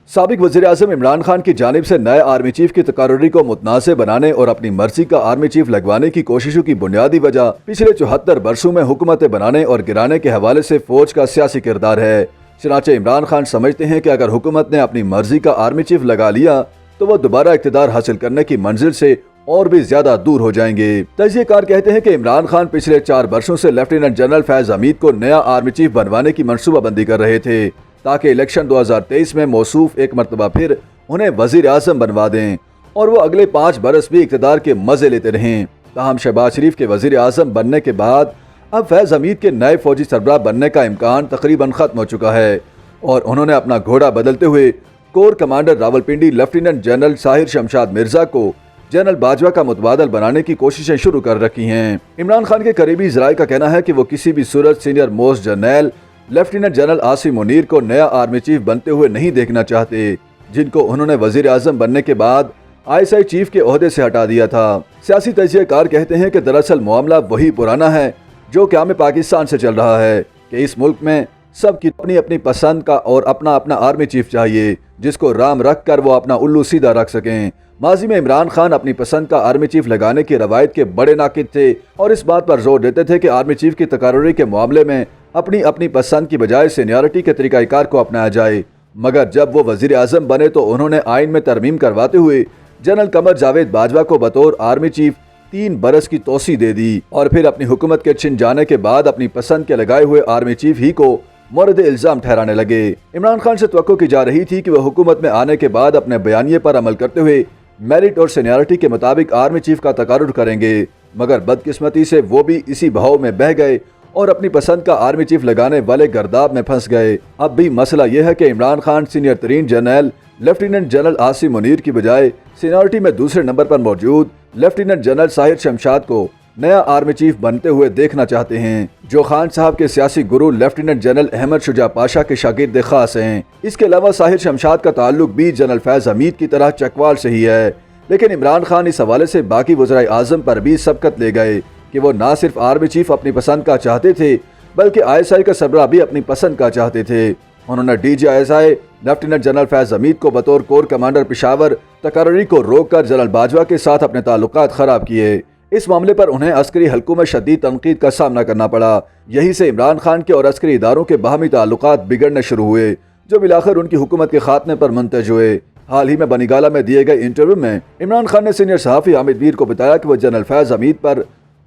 साबिक वज़ीर-ए-आज़म इमरान खान की जानिब से नए आर्मी चीफ की तकर्रुरी को मुतनाज़ बनाने और अपनी मर्जी का आर्मी चीफ लगवाने की कोशिशों की बुनियादी वजह पिछले 74 बरसों में हुकूमतें बनाने और गिराने के हवाले से फौज का सियासी किरदार है। चनाचे इमरान खान समझते हैं कि अगर हुकूमत ने अपनी मर्जी का आर्मी चीफ लगा लिया तो वो दोबारा इक़्तिदार हासिल करने की मंजिल से और भी ज्यादा दूर हो जाएंगे। तजिएकार कहते हैं कि इमरान खान पिछले 4 वर्षों से लेफ्टिनेंट जनरल फैज हमीद को नया आर्मी चीफ बनवाने की मनसूबाबंदी कर रहे थे ताकि इलेक्शन 2023 में मौसूफ एक मरतबा फिर उन्हें वजीर आजम बनवा दें और वो अगले 5 बरस भी इक़्तिदार के मजे लेते रहें। ताहम शहबाज शरीफ के वजीर आजम बनने के बाद अब फैज हमीद के नए फौजी सरबराह बनने का इम्कान तकरीबन खत्म हो चुका है और उन्होंने अपना घोड़ा बदलते हुए core commander Rawalpindi lieutenant general Sahir Shamshad Mirza को जनरल बाजवा का मुतबादल बनाने की कोशिशें शुरू कर रखी हैं। इमरान खान के करीबी ज़राए का कहना है कि वो किसी भी सूरत senior most general lieutenant general Asim Munir को नया आर्मी चीफ बनते हुए नहीं देखना चाहते, जिनको उन्होंने वजीर आजम बनने के बाद ISI चीफ के ओहदे से हटा दिया था। सियासी तजिएकार कहते हैं कि दरअसल मामला वही पुराना है जो क़याम पाकिस्तान से चल रहा है कि इस मुल्क में सबकी अपनी अपनी पसंद का और अपना अपना आर्मी चीफ चाहिए जिसको राम रख कर वो अपना उल्लू सीधा रख सकें। माजी में इमरान खान अपनी पसंद का आर्मी चीफ लगाने की रवायत के बड़े नाकिद थे और इस बात पर जोर देते थे कि आर्मी चीफ की तकर्रुरी के मामले में अपनी अपनी पसंद की बजाय सीनियरिटी के तरीक़ाकार को अपनाया जाए। मगर जब वो वजीर आजम बने तो उन्होंने आइन में तरमीम करवाते हुए जनरल कमर जावेद बाजवा को बतौर आर्मी चीफ 3 बरस की तोसी दे दी और फिर अपनी हुकूमत के छिन जाने के बाद अपनी पसंद के लगाए हुए आर्मी चीफ ही को मोरद इल्जाम ठहराने लगे। इमरान खान से तवक्को की जा रही थी कि वह हुकूमत में आने के बाद अपने बयानिए पर अमल करते हुए मेरिट और सीनियरिटी के मुताबिक आर्मी चीफ का तकर्रुर करेंगे, मगर बदकिस्मती से वो भी इसी बहाव में बह गए और अपनी पसंद का आर्मी चीफ लगाने वाले गर्दाब में फंस गए। अब भी मसला यह है कि इमरान खान सीनियर तरीन general lieutenant general Asim Munir की बजाय सीनियरिटी में दूसरे नंबर पर मौजूद लेफ्टिनेंट जनरल साहिर शमशाद को नया आर्मी चीफ बनते हुए देखना चाहते हैं, जो खान साहब के सियासी गुरु लेफ्टिनेंट जनरल अहमद शुजा पाशा के शागिर्द खास हैं। इसके अलावा साहिर शमशाद का ताल्लुक भी जनरल फैज हमीद की तरह चकवाल से ही है, लेकिन इमरान खान इस हवाले से बाकी वज़ीर आज़म पर भी सबकत ले गए कि वो ना सिर्फ आर्मी चीफ अपनी पसंद का चाहते थे बल्कि ISI का सरबराह भी अपनी पसंद का चाहते थे। उन्होंने DG ISI lieutenant general Faiz Hamid को बतौर कोर कमांडर पेशावर तकर्रुरी को रोककर जनरल बाजवा के साथ अपने ताल्लुकात खराब किए। इस मामले पर उन्हें अस्करी हलकों में शदीद तनकीद का सामना करना पड़ा। यहीं से इमरान खान के और अस्करी इदारों के बाहमी ताल्लुकात बिगड़ने शुरू हुए, जो बिलाखिर उनकी हुकूमत के खात्मे पर मुंतज हुए। हाल ही में बनीगाला में दिए गए इंटरव्यू में इमरान खान ने सीनियर सहाफ़ी हामिद मीर को बताया कि वो जनरल फैज हमीद पर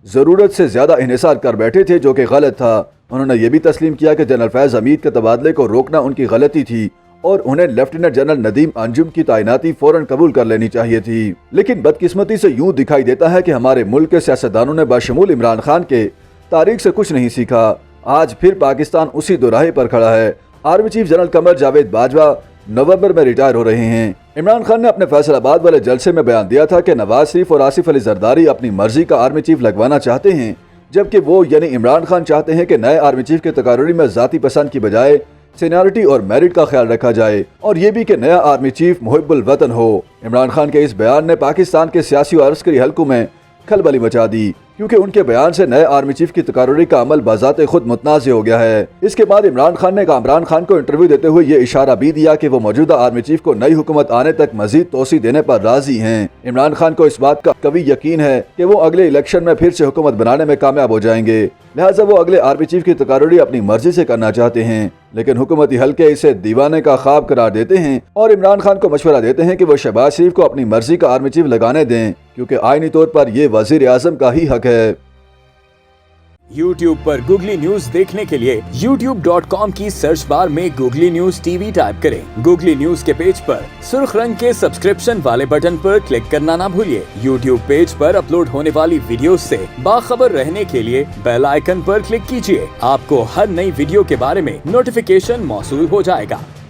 ज़रूरत से ज़्यादा इन्हिसार कर बैठे थे, जो कि गलत था। उन्होंने ये भी तस्लीम किया कि जनरल फैज हमीद के तबादले को रोकना उनकी गलती थी और उन्हें लेफ्टिनेंट जनरल नदीम अंजुम की तैनाती फौरन कबूल कर लेनी चाहिए थी। लेकिन बदकिस्मती से यूं दिखाई देता है कि हमारे मुल्क के सियासतदानों ने बशमूल इमरान खान के तारीख से कुछ नहीं सीखा। आज फिर पाकिस्तान उसी दोराहे पर खड़ा है। Army chief general Qamar Javed Bajwa नवंबर में रिटायर हो रहे हैं। इमरान खान ने अपने फैसलाबाद वाले जलसे में बयान दिया था कि नवाज शरीफ और आसिफ अली जरदारी अपनी मर्जी का आर्मी चीफ लगवाना चाहते हैं, जबकि वो यानी इमरान खान चाहते हैं कि नए आर्मी चीफ के तकर्रुरी में जाती पसंद की बजाय सीनियरिटी और मेरिट का ख्याल रखा जाए और ये भी कि नया आर्मी चीफ मुहिब्बुल वतन हो। इमरान खान के इस बयान ने पाकिस्तान के सियासी और अस्करी हलकों में खलबली मचा दी, क्योंकि उनके बयान से नए आर्मी चीफ की तकर्रुरी का अमल बाज़ाते खुद मुतनाज़ हो गया है। इसके बाद इमरान खान ने कामरान खान को इंटरव्यू देते हुए ये इशारा भी दिया कि वो मौजूदा आर्मी चीफ को नई हुकूमत आने तक मजीद तोसी देने पर राजी हैं। इमरान खान को इस बात का कभी यकीन है कि वो अगले इलेक्शन में फिर से हुकूमत बनाने में कामयाब हो जाएंगे, लिहाजा वो अगले आर्मी चीफ की तकर्रुरी अपनी मर्जी से करना चाहते हैं। लेकिन हुकूमती हल्के इसे दीवाने का ख्वाब करार देते हैं और इमरान खान को मशवरा देते हैं कि वो शहबाज शरीफ को अपनी मर्जी का आर्मी चीफ लगाने दें, क्योंकि आईनी तौर पर ये वजीर आजम का ही हक है। YouTube पर गूगली न्यूज देखने के लिए youtube.com की सर्च बार में गूगली न्यूज TV टाइप करें। गूगली न्यूज के पेज पर सुर्ख रंग के सब्सक्रिप्शन वाले बटन पर क्लिक करना ना भूलिए। YouTube पेज पर अपलोड होने वाली वीडियोस से बाखबर रहने के लिए बेल आइकन पर क्लिक कीजिए। आपको हर नई वीडियो के बारे में नोटिफिकेशन मौसूल हो जाएगा।